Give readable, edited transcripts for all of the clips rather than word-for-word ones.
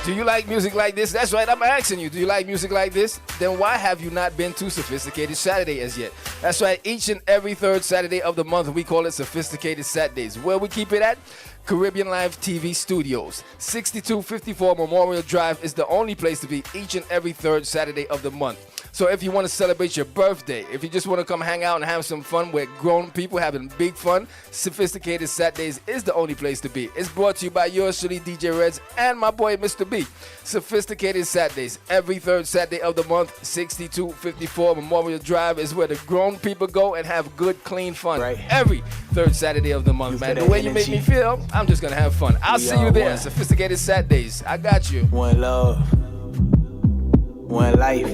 Do you like music like this? That's right, I'm asking you. Do you like music like this? Then why have you not been to Sophisticated Saturday as yet? That's right, each and every third Saturday of the month, we call it Sophisticated Saturdays. Where we keep it at? Caribbeanlifetv Studios. 6254 Memorial Drive is the only place to be each and every third Saturday of the month. So if you want to celebrate your birthday, if you just want to come hang out and have some fun with grown people having big fun, Sophisticated Saturdays is the only place to be. It's brought to you by yours truly, DJ Reds, and my boy, Mr. B. Sophisticated Saturdays, every third Saturday of the month, 6254 Memorial Drive is where the grown people go and have good, clean fun. Right. Every third Saturday of the month, man. The way you make me feel, I'm just going to have fun. I'll see you there. One. Sophisticated Saturdays. I got you. One love. One life.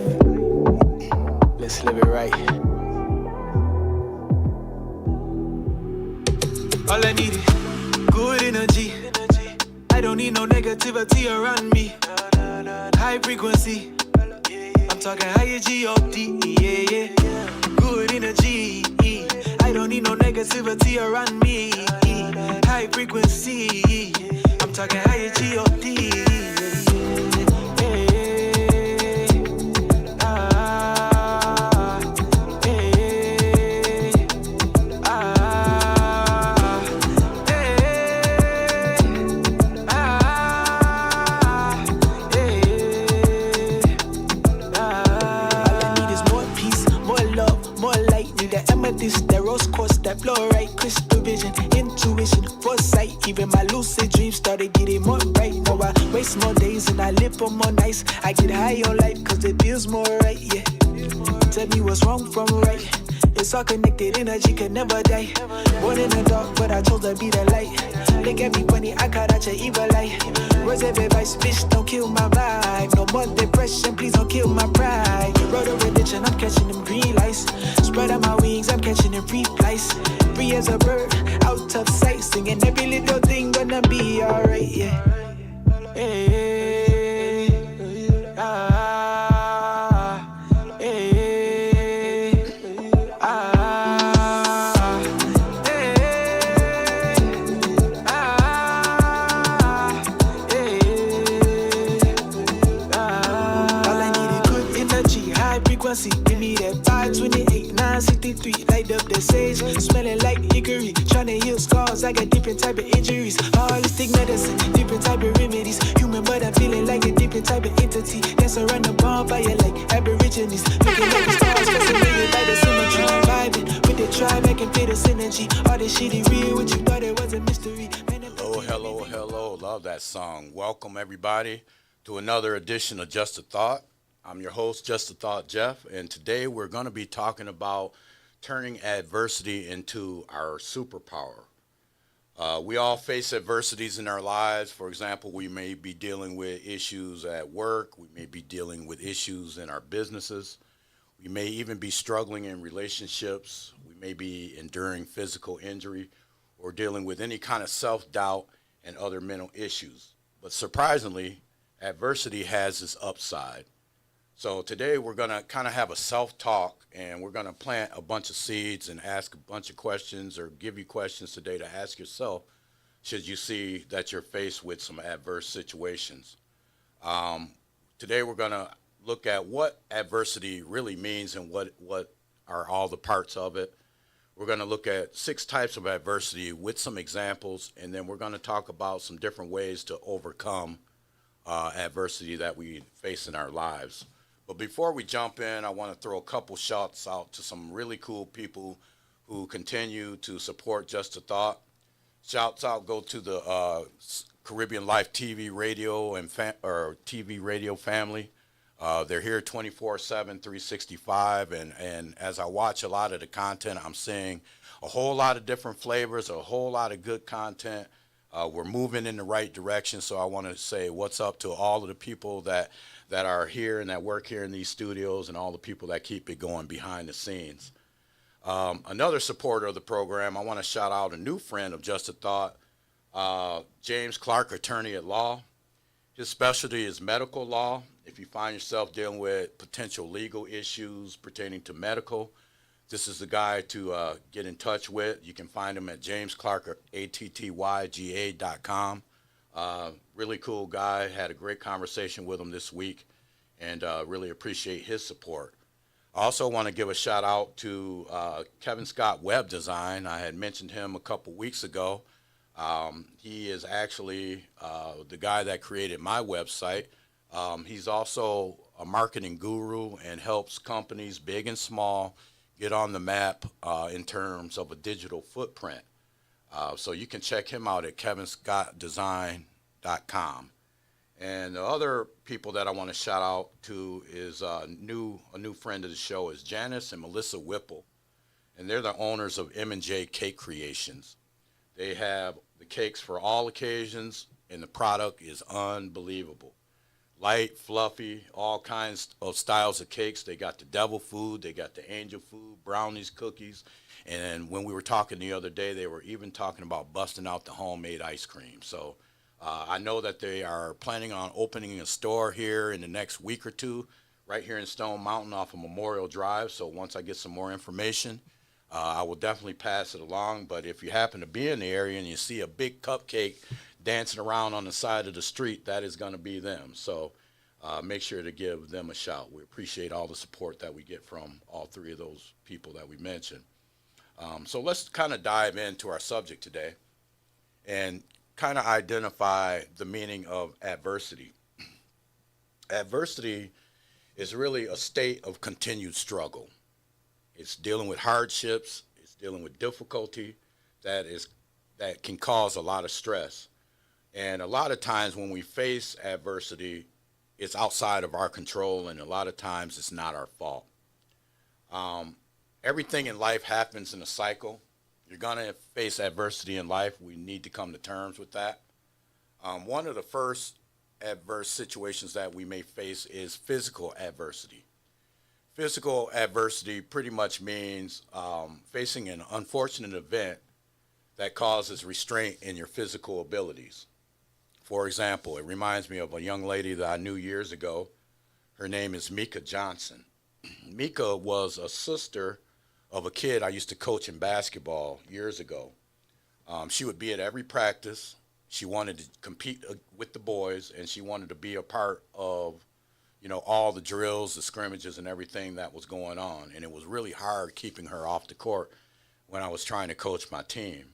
Let's live it right. All I need is good energy. I don't need no negativity around me. High frequency. I'm talking higher G-O-D. Yeah, yeah. Good energy. I don't need no negativity around me. High frequency. I'm talking higher G-O-D. The rose quartz, that flow right, crystal vision, intuition, foresight. Even my lucid dreams started getting more right. Now I waste more days and I live for more nights. I get high on life cause it feels more right, yeah. Tell me what's wrong from right. It's all connected, energy can never die. Born in the dark, but I chose to be the light. Look at me funny, I caught out your evil light. Words of advice, bitch, don't kill my vibe. No more depression, please don't kill my pride. Road of religion, I'm catching them green lights. Spread out my wings, I'm catching them free flights. Free as a bird, out of sight. Singing every little thing gonna be alright, yeah. Hey, hey, hey, give me that 528, 963, light up the sage, smelling like hickory, tryna heal scars, I got different type of injuries, holistic medicine, different type of remedies, human but I'm feeling like a different type of entity, dance around the bonfire like aborigines, looking like the stars, fascinated by the symmetry, vibing with the tribe, I can feel the synergy, all this shitty real, what you thought it was a mystery. Hello, love that song. Welcome everybody to another edition of Just a Thought. I'm your host, Just a Thought Jeff, and today we're going to be talking about turning adversity into our superpower. We all face adversities in our lives. For example, we may be dealing with issues at work. We may be dealing with issues in our businesses. We may even be struggling in relationships. We may be enduring physical injury or dealing with any kind of self-doubt and other mental issues. But surprisingly, adversity has its upside. So today we're going to kind of have a self-talk, and we're going to plant a bunch of seeds and ask a bunch of questions, or give you questions today to ask yourself should you see that you're faced with some adverse situations. Today we're going to look at what adversity really means and what are all the parts of it. We're going to look at 6 types of adversity with some examples, and then we're going to talk about some different ways to overcome adversity that we face in our lives. But before we jump in, I want to throw a couple shots out to some really cool people who continue to support Just a Thought. Shouts out go to the Caribbeanlifetv radio and TV radio family. They're here 24/7, 365, and as I watch a lot of the content, I'm seeing a whole lot of different flavors, a whole lot of good content. We're moving in the right direction, so I want to say what's up to all of the people that are here and that work here in these studios, and all the people that keep it going behind the scenes. Another supporter of the program, I want to shout out a new friend of Just a Thought, James Clark, attorney at law. His specialty is medical law. If you find yourself dealing with potential legal issues pertaining to medical, this is the guy to get in touch with. You can find him at jamesclark, ATTYGA.com. Really cool guy. Had a great conversation with him this week, and really appreciate his support. I also want to give a shout out to Kevin Scott Web Design. I had mentioned him a couple weeks ago. He is actually the guy that created my website. He's also a marketing guru and helps companies big and small get on the map in terms of a digital footprint. So you can check him out at kevinscottdesign.com. And the other people that I want to shout out to is a new friend of the show is Janice and Melissa Whipple, and they're the owners of M&J Cake Creations. They have the cakes for all occasions, and the product is unbelievable. Light, fluffy, all kinds of styles of cakes. They got the devil food, they got the angel food, brownies, cookies, and when we were talking the other day, they were even talking about busting out the homemade ice cream. So I know that they are planning on opening a store here in the next week or two, right here in Stone Mountain off of Memorial Drive. So once I get some more information, I will definitely pass it along. But if you happen to be in the area and you see a big cupcake dancing around on the side of the street, that is going to be them. So make sure to give them a shout. We appreciate all the support that we get from all three of those people that we mentioned. So let's kind of dive into our subject today and kind of identify the meaning of adversity. Adversity is really a state of continued struggle. It's dealing with hardships, it's dealing with difficulty that can cause a lot of stress. And a lot of times when we face adversity, it's outside of our control, and a lot of times it's not our fault. Everything in life happens in a cycle. You're going to face adversity in life. We need to come to terms with that. One of the first adverse situations that we may face is physical adversity. Physical adversity pretty much means facing an unfortunate event that causes restraint in your physical abilities. For example, it reminds me of a young lady that I knew years ago. Her name is Mika Johnson. Mika was a sister of a kid I used to coach in basketball years ago. She would be at every practice. She wanted to compete with the boys, and she wanted to be a part of, all the drills, the scrimmages, and everything that was going on. And it was really hard keeping her off the court when I was trying to coach my team.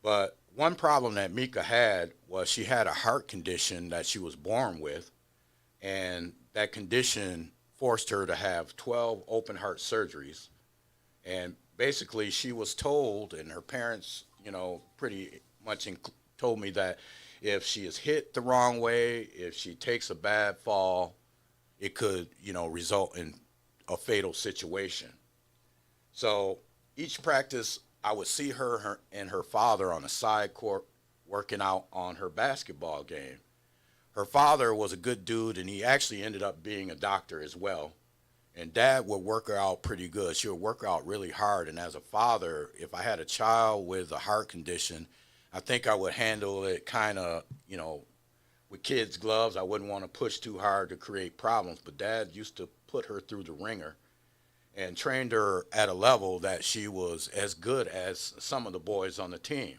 But one problem that Mika had was she had a heart condition that she was born with, and that condition forced her to have 12 open heart surgeries. And basically she was told, and her parents, pretty much told me that if she is hit the wrong way, if she takes a bad fall, it could, result in a fatal situation. So each practice, I would see her and her father on the side court working out on her basketball game. Her father was a good dude, and he actually ended up being a doctor as well. And Dad would work her out pretty good. She would work her out really hard. And as a father, if I had a child with a heart condition, I think I would handle it kind of, with kids' gloves. I wouldn't want to push too hard to create problems. But Dad used to put her through the ringer and trained her at a level that she was as good as some of the boys on the team.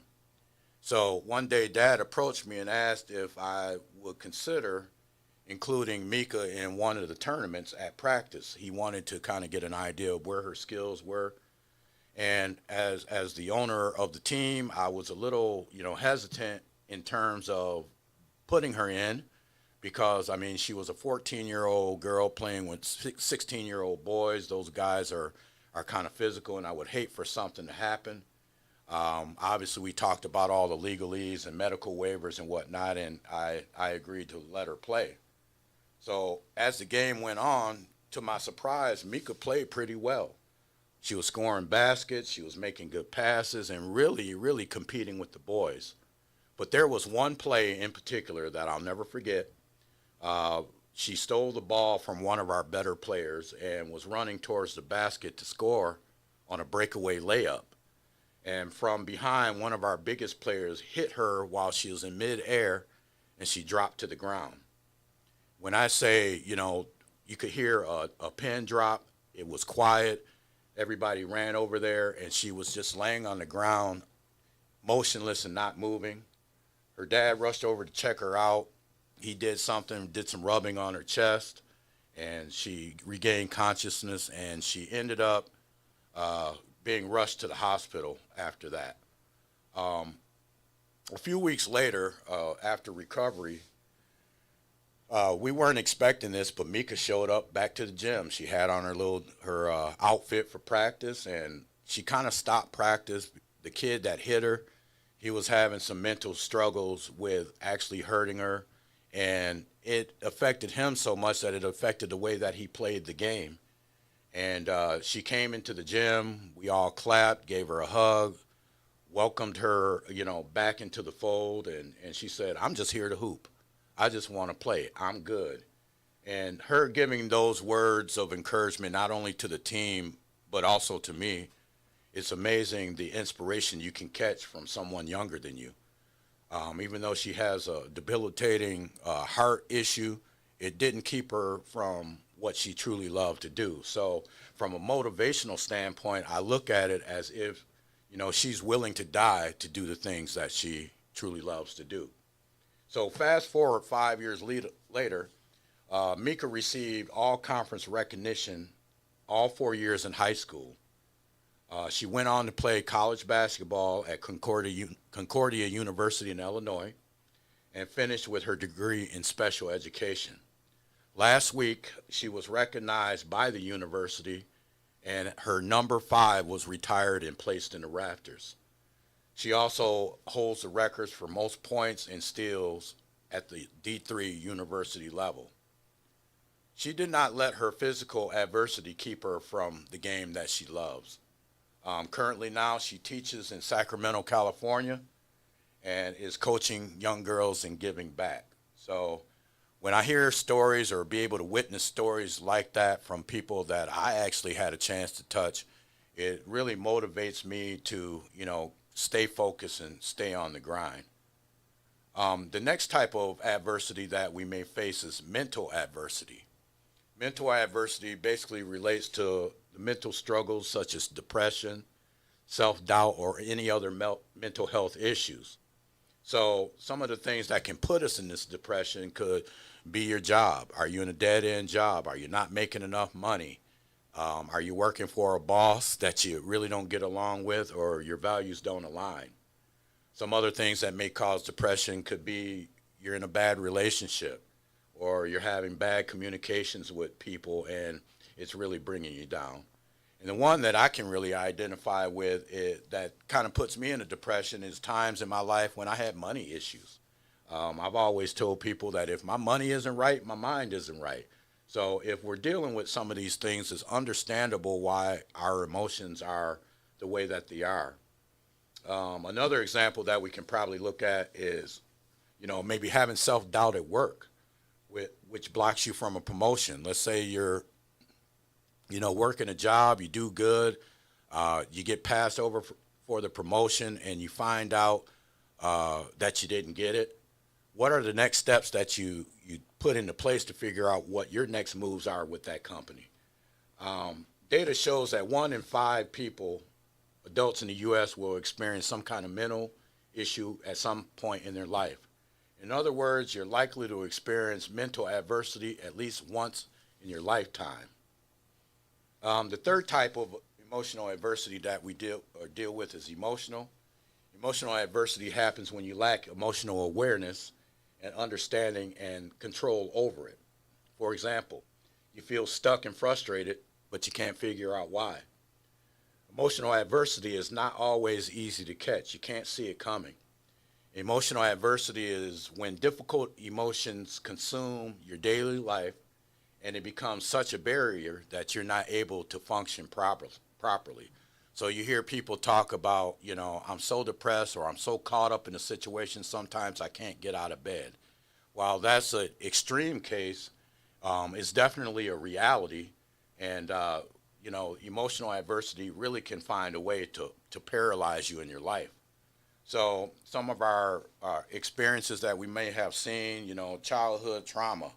So one day Dad approached me and asked if I would consider including Mika in one of the tournaments at practice. He wanted to kind of get an idea of where her skills were. And as the owner of the team, I was a little, hesitant in terms of putting her in because, she was a 14-year-old girl playing with 16-year-old boys. Those guys are kind of physical, and I would hate for something to happen. Obviously, we talked about all the legalese and medical waivers and whatnot, and I agreed to let her play. So as the game went on, to my surprise, Mika played pretty well. She was scoring baskets, she was making good passes, and really, really competing with the boys. But there was one play in particular that I'll never forget. She stole the ball from one of our better players and was running towards the basket to score on a breakaway layup. And from behind, one of our biggest players hit her while she was in midair, and she dropped to the ground. When I say, you could hear a pin drop, it was quiet. Everybody ran over there, and she was just laying on the ground, motionless and not moving. Her dad rushed over to check her out. He did some rubbing on her chest, and she regained consciousness, and she ended up being rushed to the hospital after that. A few weeks later, after recovery, we weren't expecting this, but Mika showed up back to the gym. She had on her outfit for practice, and she kind of stopped practice. The kid that hit her, he was having some mental struggles with actually hurting her, and it affected him so much that it affected the way that he played the game. And she came into the gym. We all clapped, gave her a hug, welcomed her, back into the fold, and she said, "I'm just here to hoop. I just want to play. I'm good." And her giving those words of encouragement, not only to the team, but also to me, it's amazing the inspiration you can catch from someone younger than you. Even though she has a debilitating heart issue, it didn't keep her from what she truly loved to do. So from a motivational standpoint, I look at it as if, she's willing to die to do the things that she truly loves to do. So fast forward 5 years later, Mika received all conference recognition all 4 years in high school. She went on to play college basketball at Concordia University in Illinois and finished with her degree in special education. Last week, she was recognized by the university, and her number 5 was retired and placed in the rafters. She also holds the records for most points and steals at the D3 university level. She did not let her physical adversity keep her from the game that she loves. Currently now, she teaches in Sacramento, California, and is coaching young girls and giving back. So when I hear stories or be able to witness stories like that from people that I actually had a chance to touch, it really motivates me to, stay focused and stay on the grind. The next type of adversity that we may face is mental adversity. Mental adversity basically relates to the mental struggles such as depression, self-doubt, or any other mental health issues. So some of the things that can put us in this depression could be your job. Are you in a dead-end job? Are you not making enough money? Are you working for a boss that you really don't get along with, or your values don't align? Some other things that may cause depression could be you're in a bad relationship, or you're having bad communications with people and it's really bringing you down. And the one that I can really identify with that kind of puts me in a depression is times in my life when I had money issues. I've always told people that if my money isn't right, my mind isn't right. So if we're dealing with some of these things, it's understandable why our emotions are the way that they are. Another example that we can probably look at is, maybe having self-doubt at work, which blocks you from a promotion. Let's say you're, working a job, you do good, you get passed over for the promotion, and you find out that you didn't get it. What are the next steps that you put into place to figure out what your next moves are with that company? Data shows that 1 in 5 people, adults in the U.S., will experience some kind of mental issue at some point in their life. In other words, you're likely to experience mental adversity at least once in your lifetime. The third type of emotional adversity that we deal with is emotional. Emotional adversity happens when you lack emotional awareness and understanding and control over it. For example, you feel stuck and frustrated, but you can't figure out why. Emotional adversity is not always easy to catch. You can't see it coming. Emotional adversity is when difficult emotions consume your daily life and it becomes such a barrier that you're not able to function properly. So you hear people talk about, I'm so depressed, or I'm so caught up in a situation sometimes I can't get out of bed. While that's an extreme case, it's definitely a reality. And, emotional adversity really can find a way to paralyze you in your life. So some of our experiences that we may have seen, childhood trauma,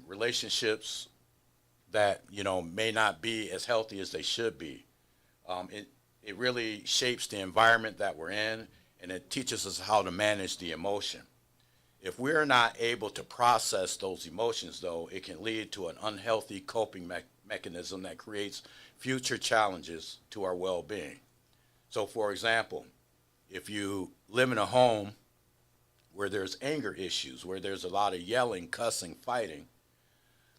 relationships that, may not be as healthy as they should be. It really shapes the environment that we're in, and it teaches us how to manage the emotion. If we're not able to process those emotions, though, it can lead to an unhealthy coping mechanism that creates future challenges to our well-being. So, for example, if you live in a home where there's anger issues, where there's a lot of yelling, cussing, fighting,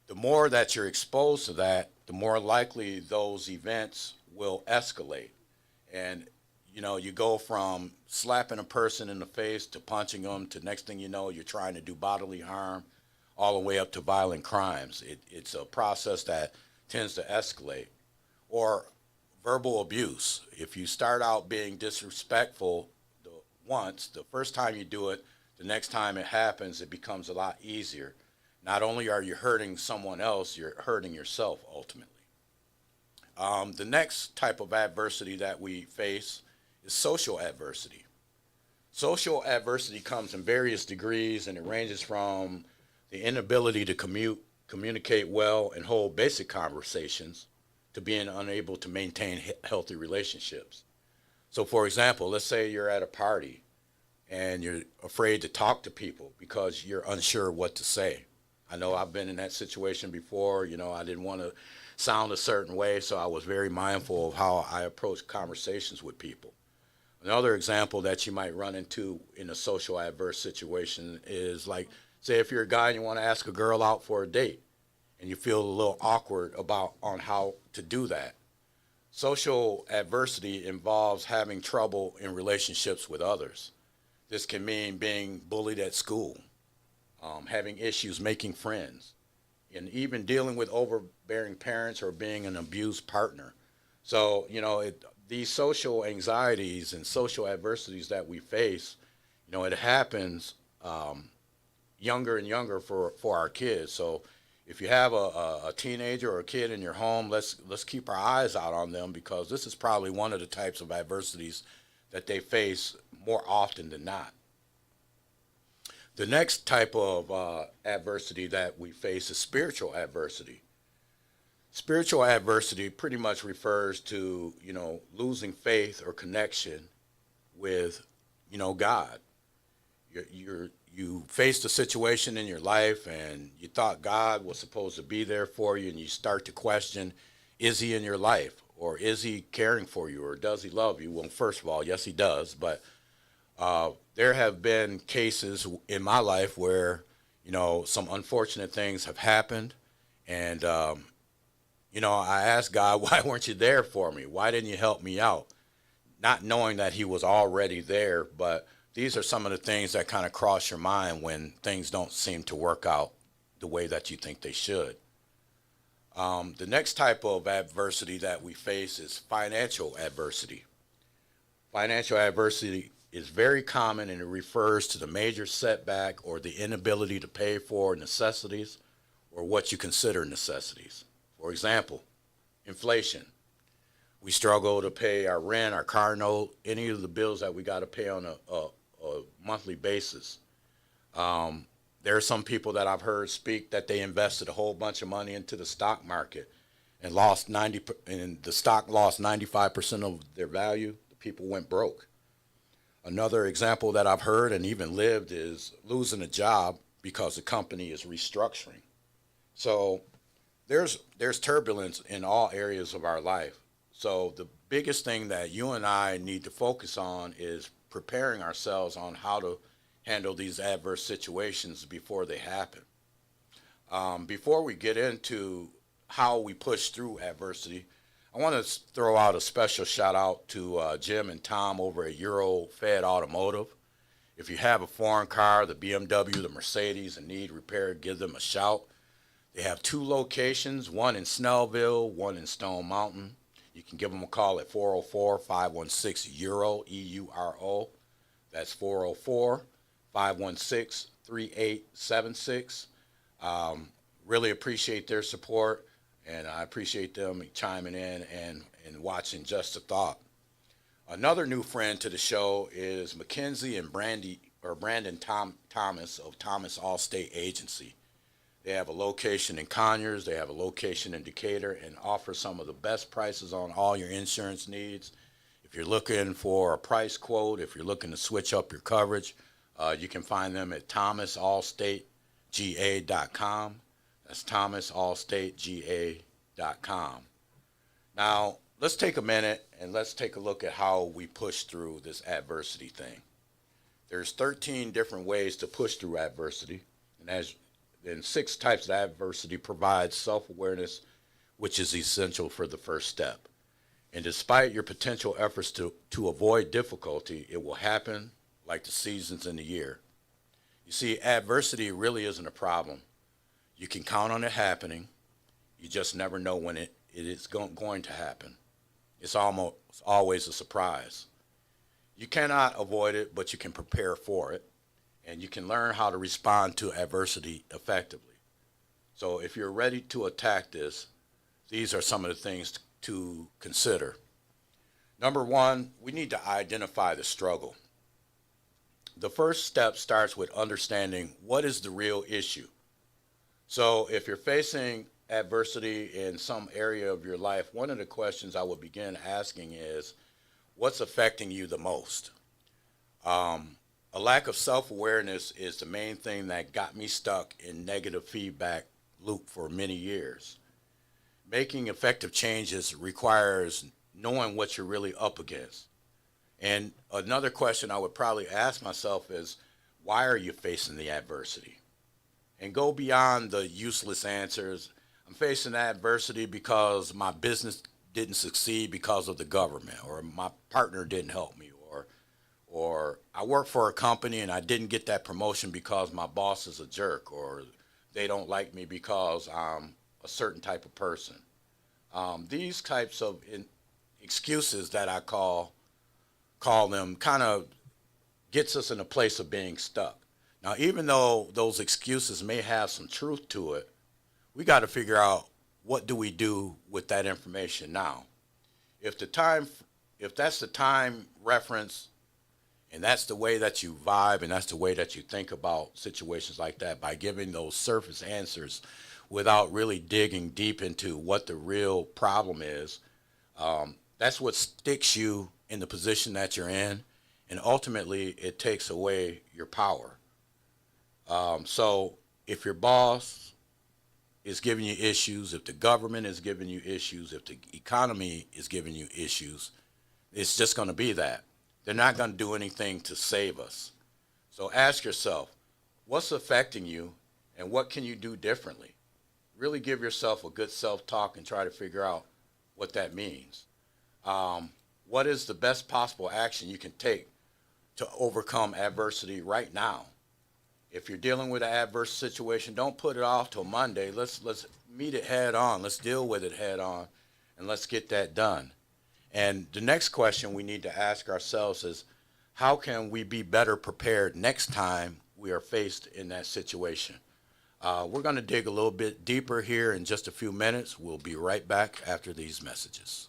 the more that you're exposed to that, the more likely those events will escalate. And you go from slapping a person in the face to punching them to next thing you know, you're trying to do bodily harm, all the way up to violent crimes. It's a process that tends to escalate. Or verbal abuse. If you start out being disrespectful once, the first time you do it, the next time it happens, it becomes a lot easier. Not only are you hurting someone else, you're hurting yourself ultimately. The next type of adversity that we face is social adversity. Social adversity comes in various degrees, and it ranges from the inability to communicate well and hold basic conversations to being unable to maintain healthy relationships. So, for example, let's say you're at a party and you're afraid to talk to people because you're unsure what to say. I know I've been in that situation before. I didn't want to sound a certain way, so I was very mindful of how I approach conversations with people. Another example that you might run into in a social adverse situation is, like, say if you're a guy and you want to ask a girl out for a date and you feel a little awkward on how to do that. Social adversity involves having trouble in relationships with others. This can mean being bullied at school, having issues making friends, and even dealing with overbearing parents or being an abused partner. So, these social anxieties and social adversities that we face, it happens younger and younger for our kids. So if you have a teenager or a kid in your home, let's keep our eyes out on them, because this is probably one of the types of adversities that they face more often than not. The next type of adversity that we face is spiritual adversity. Spiritual adversity pretty much refers to, losing faith or connection with, God. You faced a situation in your life and you thought God was supposed to be there for you, and you start to question, is he in your life? Or is he caring for you? Or does he love you? Well, first of all, yes, he does. But there have been cases in my life where, some unfortunate things have happened. And, I asked God, why weren't you there for me? Why didn't you help me out? Not knowing that he was already there. But these are some of the things that kind of cross your mind when things don't seem to work out the way that you think they should. The next type of adversity that we face is financial adversity. Financial adversity is very common, and it refers to the major setback or the inability to pay for necessities or what you consider necessities. For example, inflation. We struggle to pay our rent, our car note, any of the bills that we got to pay on a monthly basis. There are some people that I've heard speak that they invested a whole bunch of money into the stock market and the stock lost 95% of their value. The people went broke. Another example that I've heard and even lived is losing a job because the company is restructuring. So there's turbulence in all areas of our life. So the biggest thing that you and I need to focus on is preparing ourselves on how to handle these adverse situations before they happen. Before we get into how we push through adversity, I want to throw out a special shout out to Jim and Tom over at Euro-Fed Automotive. If you have a foreign car, the BMW, the Mercedes, and need repair, give them a shout. They have 2 locations, one in Snellville, one in Stone Mountain. You can give them a call at 404-516-EURO, E-U-R-O. That's 404-516-3876. Really appreciate their support, and I appreciate them chiming in and watching Just a Thought. Another new friend to the show is Mackenzie and Brandon Thomas of Thomas Allstate Agency. They have a location in Conyers, they have a location in Decatur, and offer some of the best prices on all your insurance needs. If you're looking for a price quote, if you're looking to switch up your coverage, you can find them at thomasallstatega.com. That's thomasallstatega.com. Now, let's take a minute and let's take a look at how we push through this adversity thing. There's 13 different ways to push through adversity, and 6 types of adversity provide self-awareness, which is essential for the first step. And despite your potential efforts to avoid difficulty, it will happen like the seasons in the year. You see, adversity really isn't a problem. You can count on it happening. You just never know when it is going to happen. It's almost always a surprise. You cannot avoid it, but you can prepare for it, and you can learn how to respond to adversity effectively. So if you're ready to attack this, these are some of the things to consider. Number 1, we need to identify the struggle. The first step starts with understanding what is the real issue. So if you're facing adversity in some area of your life, one of the questions I would begin asking is, what's affecting you the most? A lack of self-awareness is the main thing that got me stuck in negative feedback loop for many years. Making effective changes requires knowing what you're really up against. And another question I would probably ask myself is, why are you facing the adversity? And go beyond the useless answers. I'm facing adversity because my business didn't succeed because of the government, or my partner didn't help me, or I work for a company and I didn't get that promotion because my boss is a jerk, or they don't like me because I'm a certain type of person. These types of excuses that I call them kind of gets us in a place of being stuck. Now, even though those excuses may have some truth to it, we got to figure out, what do we do with that information now? If that's the time reference, and that's the way that you vibe, and that's the way that you think about situations like that, by giving those surface answers without really digging deep into what the real problem is, that's what sticks you in the position that you're in, and ultimately it takes away your power. So if your boss is giving you issues, if the government is giving you issues, if the economy is giving you issues, it's just going to be that. They're not going to do anything to save us. So ask yourself, what's affecting you and what can you do differently? Really give yourself a good self-talk and try to figure out what that means. What is the best possible action you can take to overcome adversity right now? If you're dealing with an adverse situation, don't put it off till Monday. Let's meet it head on. Let's deal with it head on, and let's get that done. And the next question we need to ask ourselves is, how can we be better prepared next time we are faced in that situation? We're going to dig a little bit deeper here in just a few minutes. We'll be right back after these messages.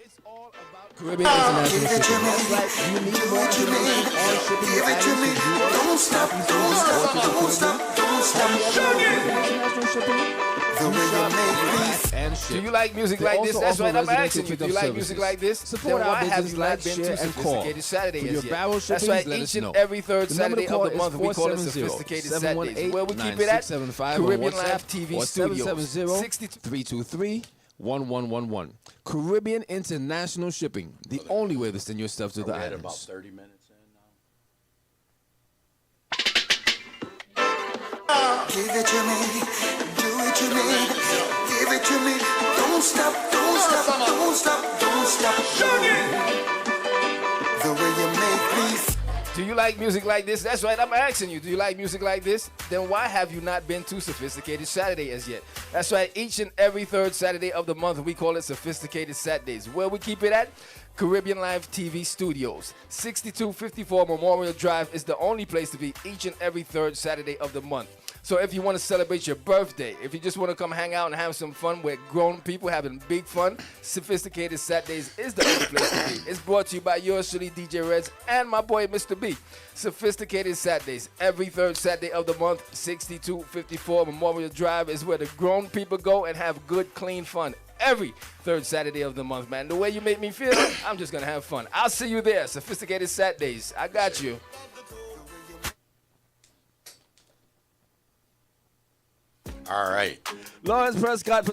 It's all about Caribbean International Shipping. That's right. You need more information on shipping your items to you. Don't stop, don't stop, don't stop, don't stop. International Shipping. The way you make me And ship. Do you like music like this? That's right. I'm asking you. Do you like music like this? Support then our why have business, you like, not been share, to and call. Sophisticated Saturday For as your yet? barrel That's shippings, right. let Each us and know. every third The number to Saturday call of the is month, we call it 470 Sophisticated Saturdays, where we keep it at 9675 on Caribbean WhatsApp Live TV or Studios. 770-323-1111. Caribbean International Shipping, the only way to send your stuff to the We're at about islands. 30 minutes in now. give it to me, do it to me, give it to me. Don't stop, don't stop, don't stop, don't stop. The way you make me Do you like music like this? That's right. I'm asking you. Do you like music like this? Then why have you not been to Sophisticated Saturday as yet? That's right. Each and every third Saturday of the month, we call it Sophisticated Saturdays, where we keep it at Caribbeanlifetv Studios. 6254 Memorial Drive is the only place to be each and every third Saturday of the month. So if you want to celebrate your birthday, if you just want to come hang out and have some fun with grown people having big fun, Sophisticated Saturdays is the only place to be. It's brought to you by yours truly, DJ Reds, and my boy, Mr. B. Sophisticated Saturdays, every third Saturday of the month, 6254 Memorial Drive is where the grown people go and have good, clean fun. Every third Saturday of the month, man. The way you make me feel, I'm just going to have fun. I'll see you there. Sophisticated Saturdays. I got you. All right. Lawrence Prescott.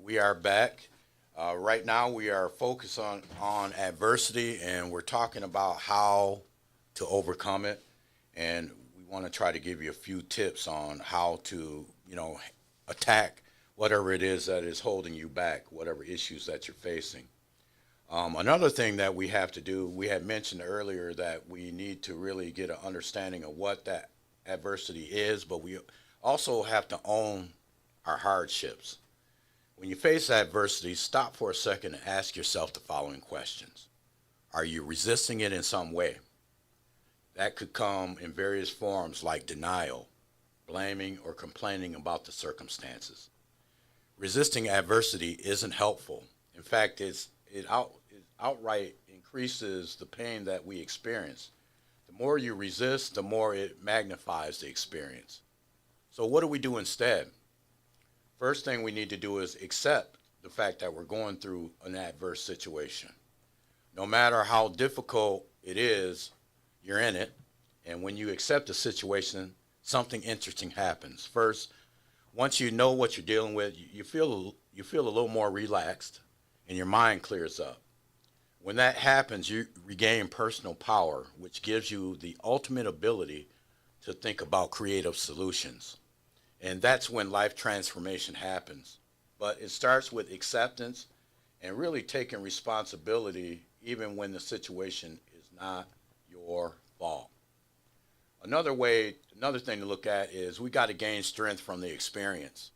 We are back. Right now we are focused on adversity, and we're talking about how to overcome it. And we want to try to give you a few tips on how to, attack whatever it is that is holding you back, whatever issues that you're facing. Another thing that we have to do, we had mentioned earlier that we need to really get an understanding of what that adversity is, but we also have to own our hardships. When you face adversity, stop for a second and ask yourself the following questions. Are you resisting it in some way? That could come in various forms like denial, blaming, or complaining about the circumstances. Resisting adversity isn't helpful. In fact, it outright increases the pain that we experience. The more you resist, the more it magnifies the experience. So what do we do instead? First thing we need to do is accept the fact that we're going through an adverse situation. No matter how difficult it is, you're in it. And when you accept the situation, something interesting happens. First, once you know what you're dealing with, you feel a little more relaxed and your mind clears up. When that happens, you regain personal power, which gives you the ultimate ability to think about creative solutions. And that's when life transformation happens. But it starts with acceptance and really taking responsibility even when the situation is not your fault. Another thing to look at is we got to gain strength from the experience.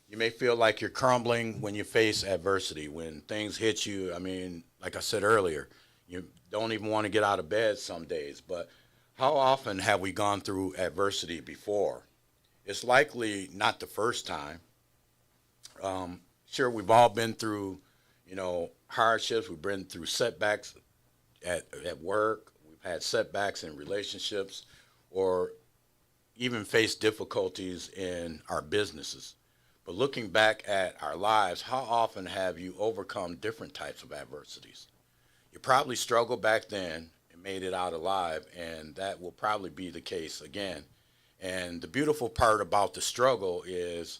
You may feel like you're crumbling when you face adversity, when things hit you. I mean, like I said earlier, you don't even want to get out of bed some days. But how often have we gone through adversity before? It's likely not the first time. Sure, we've all been through, hardships. We've been through setbacks at work. We've had setbacks in relationships, or even faced difficulties in our businesses. But looking back at our lives, how often have you overcome different types of adversities? You probably struggled back then and made it out alive, and that will probably be the case again. And the beautiful part about the struggle is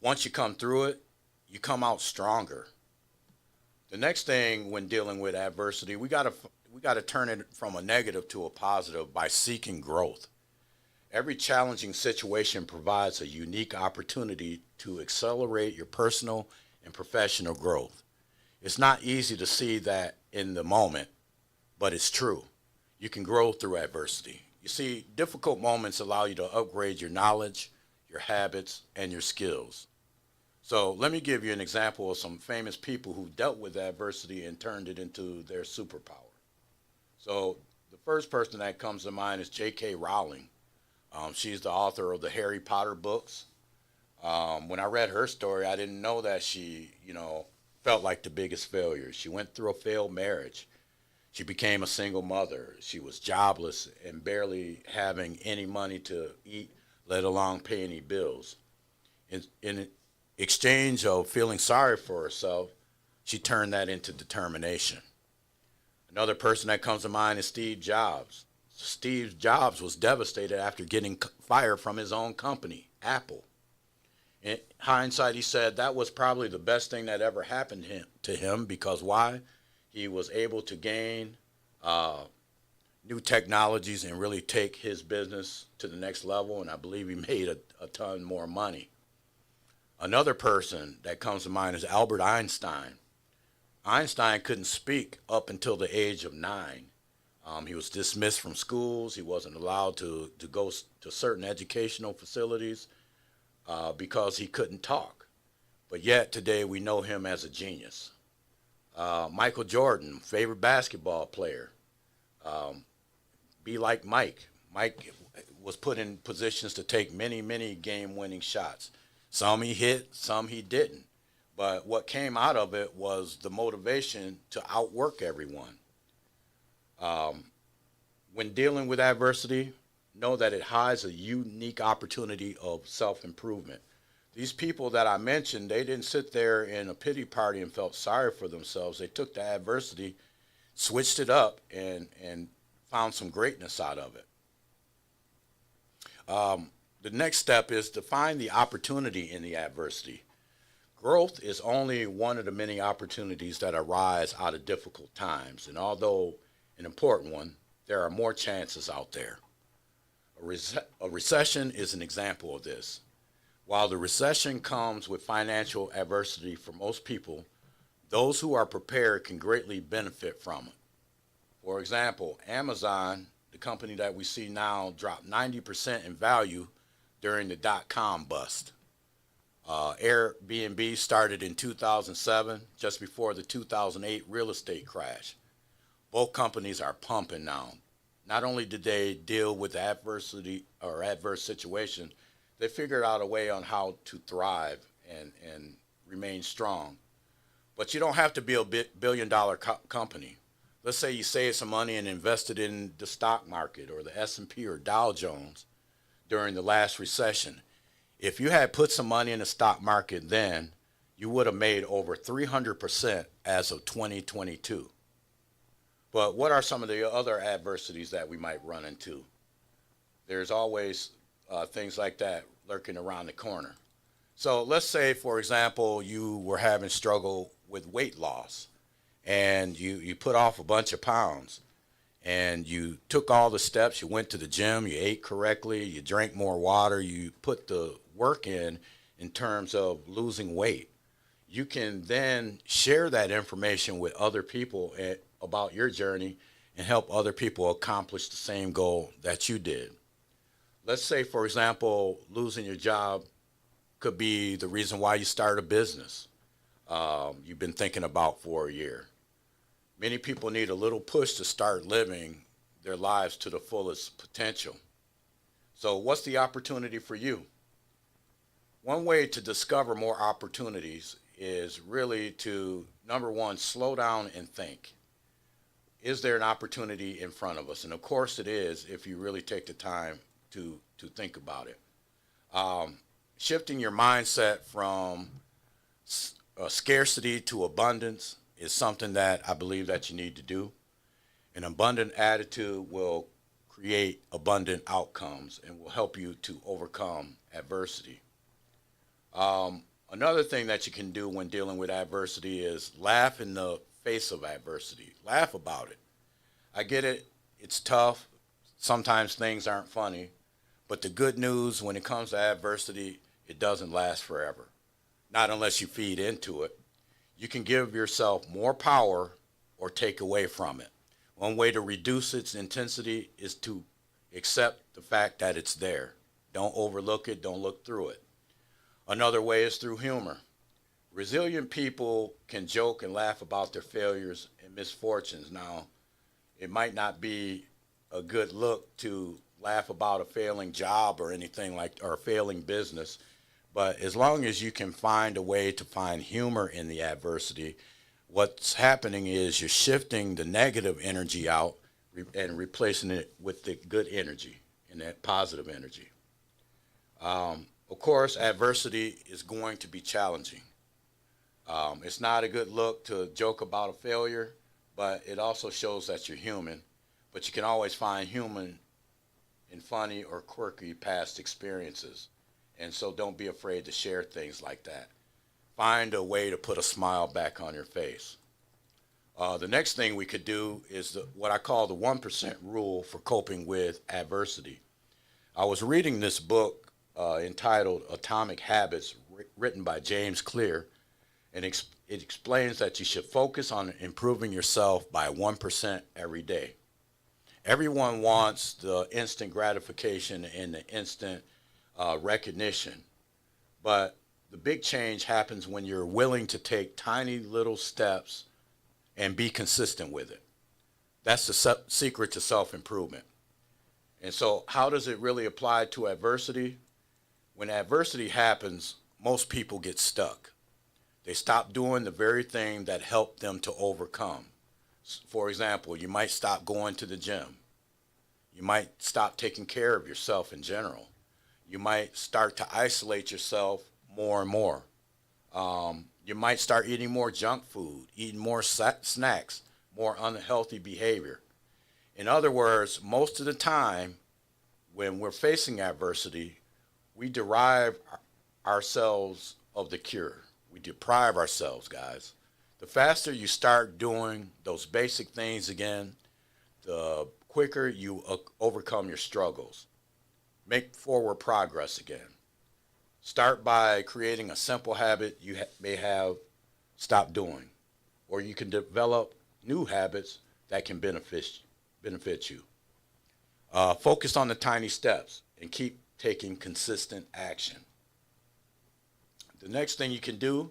once you come through it, you come out stronger. The next thing when dealing with adversity, we got to turn it from a negative to a positive by seeking growth. Every challenging situation provides a unique opportunity to accelerate your personal and professional growth. It's not easy to see that in the moment, but it's true. You can grow through adversity. You see, difficult moments allow you to upgrade your knowledge, your habits, and your skills. So let me give you an example of some famous people who dealt with adversity and turned it into their superpower. So the first person that comes to mind is J.K. Rowling. She's the author of the Harry Potter books. When I read her story, I didn't know that she, felt like the biggest failure. She went through a failed marriage. She became a single mother. She was jobless and barely having any money to eat, let alone pay any bills. In exchange of feeling sorry for herself, she turned that into determination. Another person that comes to mind is Steve Jobs. Steve Jobs was devastated after getting fired from his own company, Apple. In hindsight, he said that was probably the best thing that ever happened to him because why? He was able to gain new technologies and really take his business to the next level, and I believe he made a ton more money. Another person that comes to mind is Albert Einstein. Einstein couldn't speak up until the age of 9. He was dismissed from schools. He wasn't allowed to go to certain educational facilities because he couldn't talk. But yet today we know him as a genius. Michael Jordan, favorite basketball player. Be like Mike. Mike was put in positions to take many, many game-winning shots. Some he hit, some he didn't. But what came out of it was the motivation to outwork everyone. When dealing with adversity, know that it hides a unique opportunity of self-improvement. These people that I mentioned, they didn't sit there in a pity party and felt sorry for themselves. They took the adversity, switched it up, and found some greatness out of it. The next step is to find the opportunity in the adversity. Growth is only one of the many opportunities that arise out of difficult times, and although an important one, there are more chances out there. A recession is an example of this. While the recession comes with financial adversity for most people, those who are prepared can greatly benefit from it. For example, Amazon, the company that we see now, dropped 90% in value during the dot-com bust. Airbnb started in 2007, just before the 2008 real estate crash. Both companies are pumping now. Not only did they deal with adversity or adverse situation, they figured out a way on how to thrive and remain strong. But you don't have to be a billion-dollar company. Let's say you saved some money and invested in the stock market or the S&P or Dow Jones during the last recession. If you had put some money in the stock market then, you would have made over 300% as of 2022. But what are some of the other adversities that we might run into? There's always things like that lurking around the corner. So let's say, for example, you were having struggle with weight loss and you put off a bunch of pounds and you took all the steps. You went to the gym, you ate correctly, you drank more water, you put the work in terms of losing weight. You can then share that information with other people about your journey and help other people accomplish the same goal that you did. Let's say, for example, losing your job could be the reason why you start a business you've been thinking about for a year. Many people need a little push to start living their lives to the fullest potential. So what's the opportunity for you? One way to discover more opportunities is really to, number one, slow down and think. Is there an opportunity in front of us? And of course it is if you really take the time to think about it. Shifting your mindset from scarcity to abundance is something that I believe that you need to do. An abundant attitude will create abundant outcomes and will help you to overcome adversity. Another thing that you can do when dealing with adversity is laugh in the face of adversity. Laugh about it. I get it. It's tough. Sometimes things aren't funny. But the good news when it comes to adversity, it doesn't last forever. Not unless you feed into it. You can give yourself more power or take away from it. One way to reduce its intensity is to accept the fact that it's there. Don't overlook it. Don't look through it. Another way is through humor. Resilient people can joke and laugh about their failures and misfortunes. Now, it might not be a good look to laugh about a failing job or anything or a failing business, but as long as you can find a way to find humor in the adversity, what's happening is you're shifting the negative energy out and replacing it with the good energy and that positive energy. Of course, adversity is going to be challenging. It's not a good look to joke about a failure, but it also shows that you're human. But you can always find human in funny or quirky past experiences. And so don't be afraid to share things like that. Find a way to put a smile back on your face. The next thing we could do is what I call the 1% rule for coping with adversity. I was reading this book entitled Atomic Habits, written by James Clear, and it explains that you should focus on improving yourself by 1% every day. Everyone wants the instant gratification and the instant recognition, but the big change happens when you're willing to take tiny little steps and be consistent with it. That's the secret to self-improvement. And so, how does it really apply to adversity? When adversity happens, most people get stuck. They stop doing the very thing that helped them to overcome. For example, you might stop going to the gym. You might stop taking care of yourself in general. You might start to isolate yourself more and more. You might start eating more junk food, eating more snacks, more unhealthy behavior. In other words, most of the time when we're facing adversity, we derive ourselves of the cure. We deprive ourselves, guys. The faster you start doing those basic things again, the quicker you overcome your struggles. Make forward progress again. Start by creating a simple habit you may have stopped doing, or you can develop new habits that can benefit you. Focus on the tiny steps and keep taking consistent action. The next thing you can do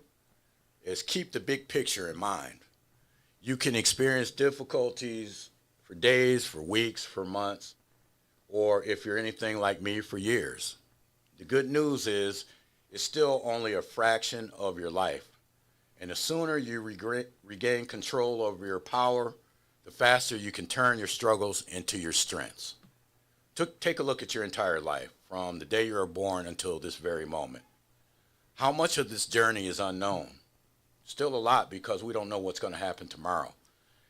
is keep the big picture in mind. You can experience difficulties for days, for weeks, for months, or if you're anything like me, for years. The good news is it's still only a fraction of your life. And the sooner you regain control over your power, the faster you can turn your struggles into your strengths. Take a look at your entire life, from the day you were born until this very moment. How much of this journey is unknown? Still a lot, because we don't know what's going to happen tomorrow.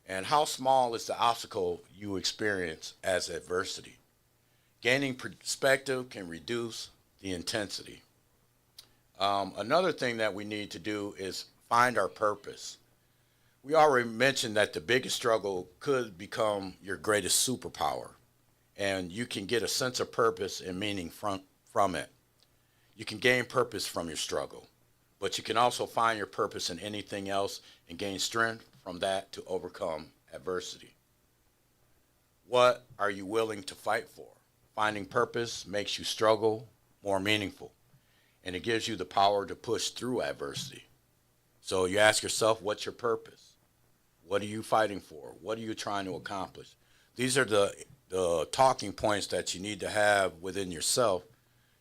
And how small is the obstacle you experience as adversity? Gaining perspective can reduce the intensity. Another thing that we need to do is find our purpose. We already mentioned that the biggest struggle could become your greatest superpower, and you can get a sense of purpose and meaning from it. You can gain purpose from your struggle, but you can also find your purpose in anything else and gain strength from that to overcome adversity. What are you willing to fight for? Finding purpose makes you struggle more meaningful, and it gives you the power to push through adversity. So you ask yourself, what's your purpose? What are you fighting for? What are you trying to accomplish? These are the talking points that you need to have within yourself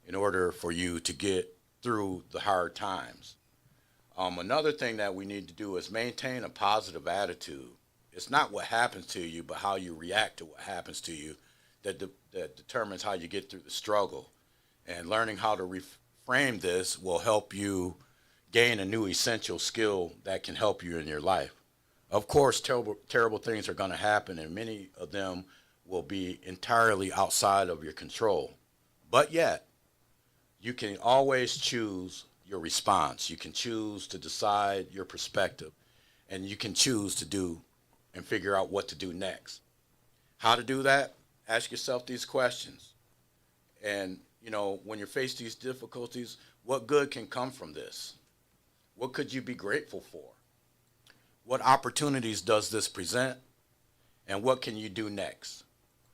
in order for you to get through the hard times. Another thing that we need to do is maintain a positive attitude. It's not what happens to you, but how you react to what happens to you that determines how you get through the struggle. And learning how to reframe this will help you gain a new essential skill that can help you in your life. Of course, terrible things are going to happen, and many of them will be entirely outside of your control. But yet, you can always choose your response. You can choose to decide your perspective, and you can choose to do and figure out what to do next. How to do that? Ask yourself these questions. And, when you're faced these difficulties, what good can come from this? What could you be grateful for? What opportunities does this present? And what can you do next?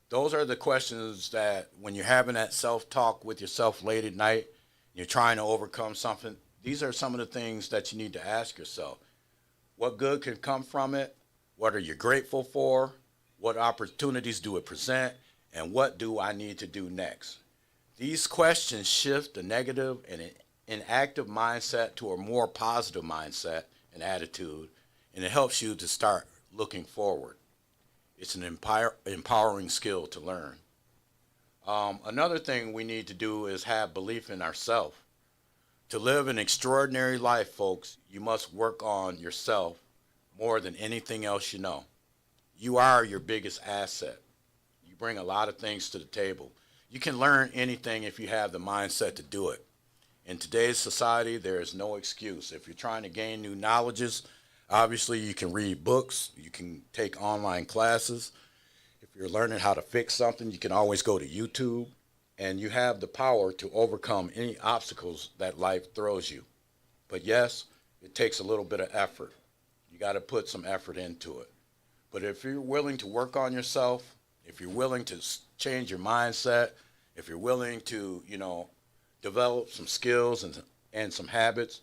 Those are the questions that when you're having that self-talk with yourself late at night, you're trying to overcome something, these are some of the things that you need to ask yourself. What good can come from it? What are you grateful for? What opportunities do it present? And what do I need to do next? These questions shift the negative and inactive mindset to a more positive mindset and attitude, and it helps you to start looking forward. It's an empowering skill to learn. Another thing we need to do is have belief in ourselves. To live an extraordinary life, folks, you must work on yourself more than anything else you know. You are your biggest asset. You bring a lot of things to the table. You can learn anything if you have the mindset to do it. In today's society, there is no excuse. If you're trying to gain new knowledges, obviously you can read books, you can take online classes. If you're learning how to fix something, you can always go to YouTube, and you have the power to overcome any obstacles that life throws you. But yes, it takes a little bit of effort. You got to put some effort into it. But if you're willing to work on yourself, if you're willing to change your mindset, if you're willing to, develop some skills and some habits,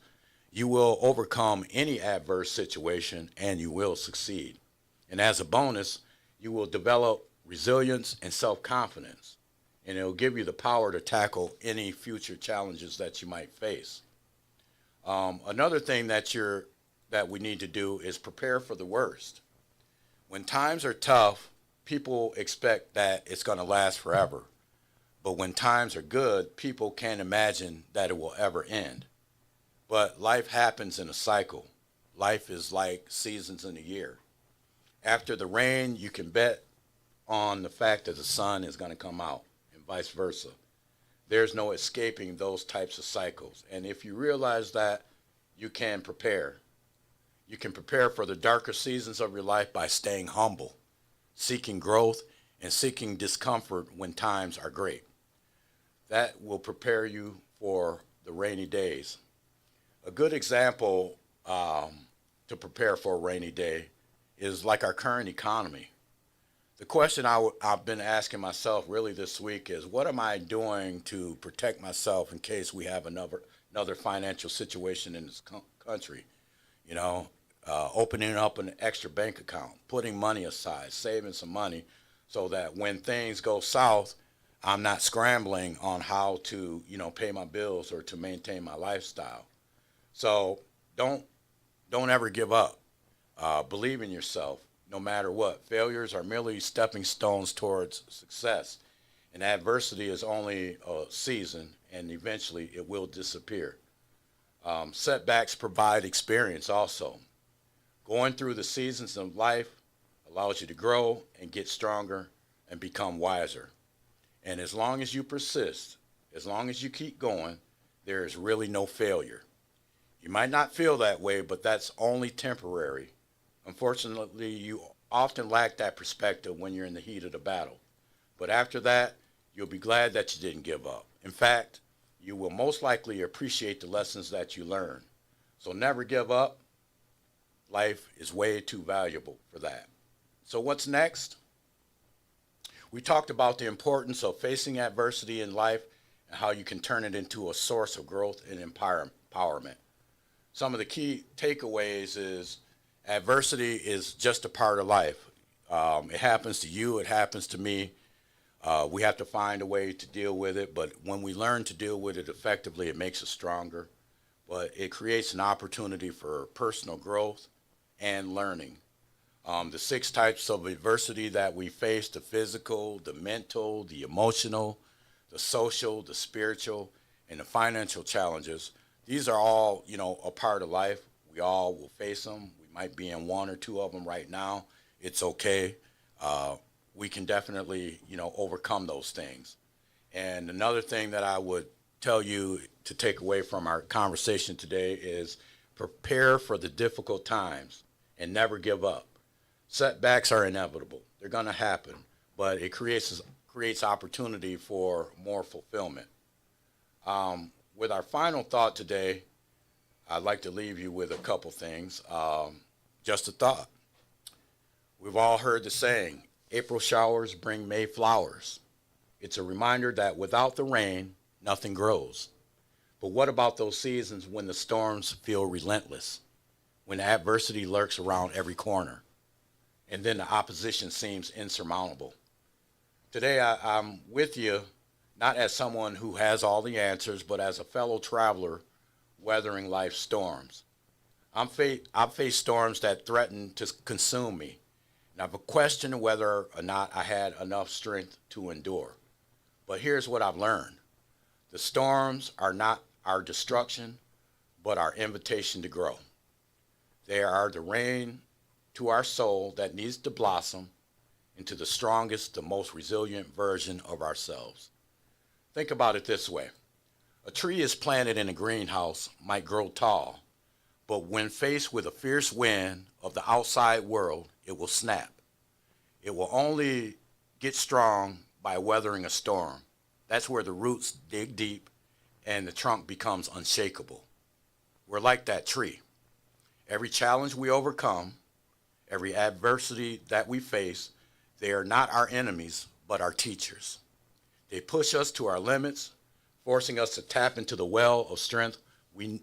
you will overcome any adverse situation and you will succeed. And as a bonus, you will develop resilience and self-confidence. and it'll give you the power to tackle any future challenges that you might face. Another thing that we need to do is prepare for the worst. When times are tough, people expect that it's going to last forever. But when times are good, people can't imagine that it will ever end. But life happens in a cycle. Life is like seasons in a year. After the rain, you can bet on the fact that the sun is going to come out, and vice versa. There's no escaping those types of cycles. And if you realize that, you can prepare. You can prepare for the darker seasons of your life by staying humble, seeking growth, and seeking discomfort when times are great. That will prepare you for the rainy days. A good example to prepare for a rainy day is like our current economy. The question I've been asking myself really this week is, what am I doing to protect myself in case we have another financial situation in this country? You know, opening up an extra bank account, putting money aside, saving some money so that when things go south, I'm not scrambling on how to, pay my bills or to maintain my lifestyle. So don't ever give up. Believe in yourself. No matter what, failures are merely stepping stones towards success. And adversity is only a season, and eventually it will disappear. Setbacks provide experience also. Going through the seasons of life allows you to grow and get stronger and become wiser. And as long as you persist, as long as you keep going, there is really no failure. You might not feel that way, but that's only temporary. Unfortunately, you often lack that perspective when you're in the heat of the battle. But after that, you'll be glad that you didn't give up. In fact, you will most likely appreciate the lessons that you learn. So never give up. Life is way too valuable for that. So what's next? We talked about the importance of facing adversity in life and how you can turn it into a source of growth and empowerment. Some of the key takeaways is adversity is just a part of life. It happens to you, it happens to me. We have to find a way to deal with it, but when we learn to deal with it effectively, it makes us stronger. But it creates an opportunity for personal growth and learning. The 6 types of adversity that we face: the physical, the mental, the emotional, the social, the spiritual, and the financial challenges. These are all, a part of life. We all will face them. We might be in 1 or 2 of them right now. It's okay. We can definitely, overcome those things. And another thing that I would tell you to take away from our conversation today is prepare for the difficult times and never give up. Setbacks are inevitable. They're going to happen, but it creates opportunity for more fulfillment. With our final thought today, I'd like to leave you with a couple things. Just a thought. We've all heard the saying, April showers bring May flowers. It's a reminder that without the rain, nothing grows. But what about those seasons when the storms feel relentless, when adversity lurks around every corner, and then the opposition seems insurmountable? Today, I'm with you, not as someone who has all the answers, but as a fellow traveler weathering life's storms. I've faced storms that threaten to consume me, and I've questioned whether or not I had enough strength to endure. But here's what I've learned. The storms are not our destruction, but our invitation to grow. They are the rain to our soul that needs to blossom into the strongest, the most resilient version of ourselves. Think about it this way. A tree is planted in a greenhouse might grow tall, but when faced with a fierce wind of the outside world, it will snap. It will only get strong by weathering a storm. That's where the roots dig deep and the trunk becomes unshakable. We're like that tree. Every challenge we overcome, every adversity that we face, they are not our enemies, but our teachers. They push us to our limits, forcing us to tap into the well of strength we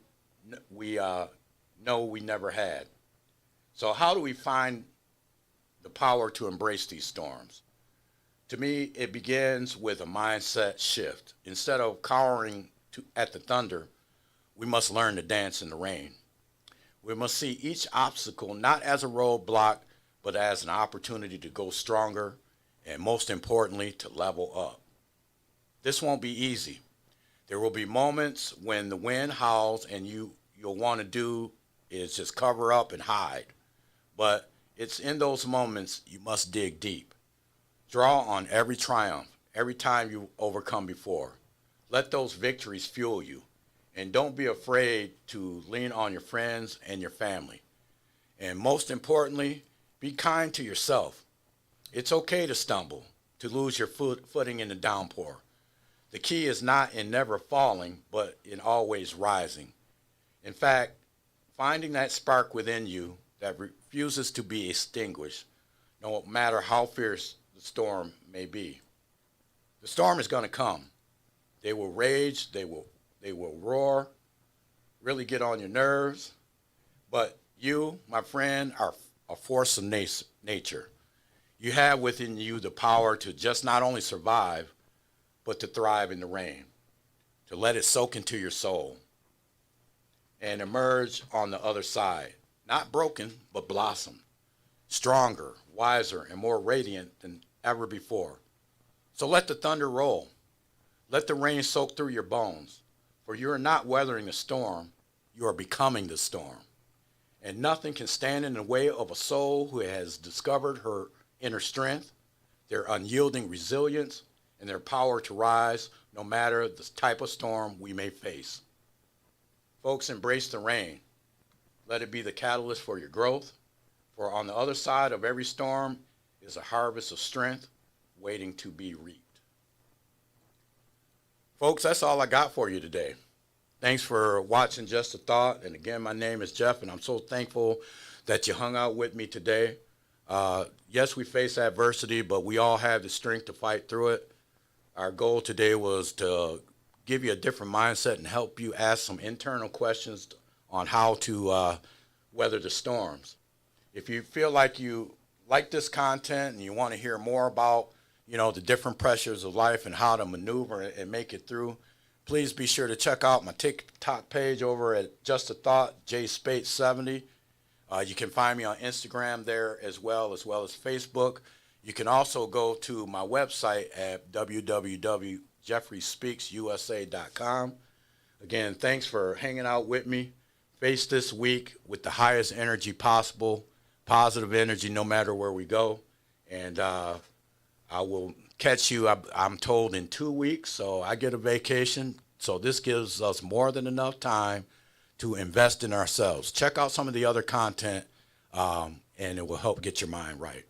know we never had. So how do we find the power to embrace these storms? To me, it begins with a mindset shift. Instead of cowering at the thunder, we must learn to dance in the rain. We must see each obstacle not as a roadblock, but as an opportunity to go stronger and, most importantly, to level up. This won't be easy. There will be moments when the wind howls and you'll want to do is just cover up and hide. But it's in those moments you must dig deep. Draw on every triumph, every time you overcome before. Let those victories fuel you. And don't be afraid to lean on your friends and your family. And most importantly, be kind to yourself. It's okay to stumble, to lose your footing in the downpour. The key is not in never falling, but in always rising. In fact, finding that spark within you that refuses to be extinguished, no matter how fierce the storm may be. The storm is going to come. They will rage, they will roar, really get on your nerves. But you, my friend, are a force of nature. You have within you the power to just not only survive, but to thrive in the rain, to let it soak into your soul and emerge on the other side, not broken, but blossom, stronger, wiser, and more radiant than ever before. So let the thunder roll. Let the rain soak through your bones, for you are not weathering the storm, you are becoming the storm. And nothing can stand in the way of a soul who has discovered her inner strength, their unyielding resilience, and their power to rise no matter the type of storm we may face. Folks, embrace the rain. Let it be the catalyst for your growth, for on the other side of every storm is a harvest of strength waiting to be reaped. Folks, that's all I got for you today. Thanks for watching Just a Thought. And again, my name is Jeff, and I'm so thankful that you hung out with me today. Yes, we face adversity, but we all have the strength to fight through it. Our goal today was to give you a different mindset and help you ask some internal questions on how to weather the storms. If you feel like you like this content and you want to hear more about, the different pressures of life and how to maneuver and make it through, please be sure to check out my TikTok page over at Just a Thought, JSpate70. You can find me on Instagram there as well as Facebook. You can also go to my website at www.jeffreyspeaksusa.com. Again, thanks for hanging out with me. Face this week with the highest energy possible, positive energy no matter where we go. And I will catch you, I'm told, in 2 weeks. So I get a vacation. So this gives us more than enough time to invest in ourselves. Check out some of the other content, and it will help get your mind right.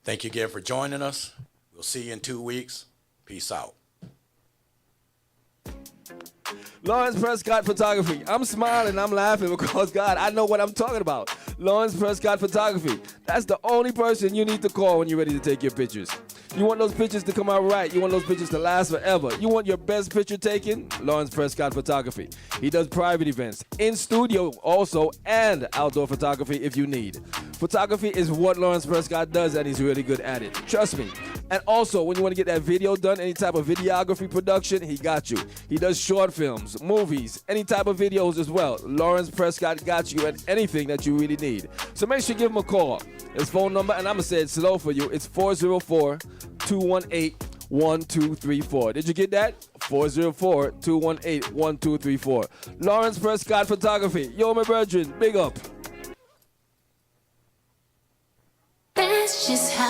Thank you again for joining us. We'll see you in 2 weeks. Peace out. Lawrence Prescott Photography. I'm smiling, I'm laughing because, God, I know what I'm talking about. Lawrence Prescott Photography. That's the only person you need to call when you're ready to take your pictures. You want those pictures to come out right. You want those pictures to last forever. You want your best picture taken? Lawrence Prescott Photography. He does private events, in studio also, and outdoor photography if you need. Photography is what Lawrence Prescott does, and he's really good at it. Trust me. And also, when you want to get that video done, any type of videography production, he got you. He does short films, movies, any type of videos as well. Lawrence Prescott got you at anything that you really need. So make sure you give him a call. His phone number, and I'm going to say it slow for you, it's 404-218-1234. Did you get that? 404-218-1234. Lawrence Prescott Photography. Yo, my brethren, big up. That's just how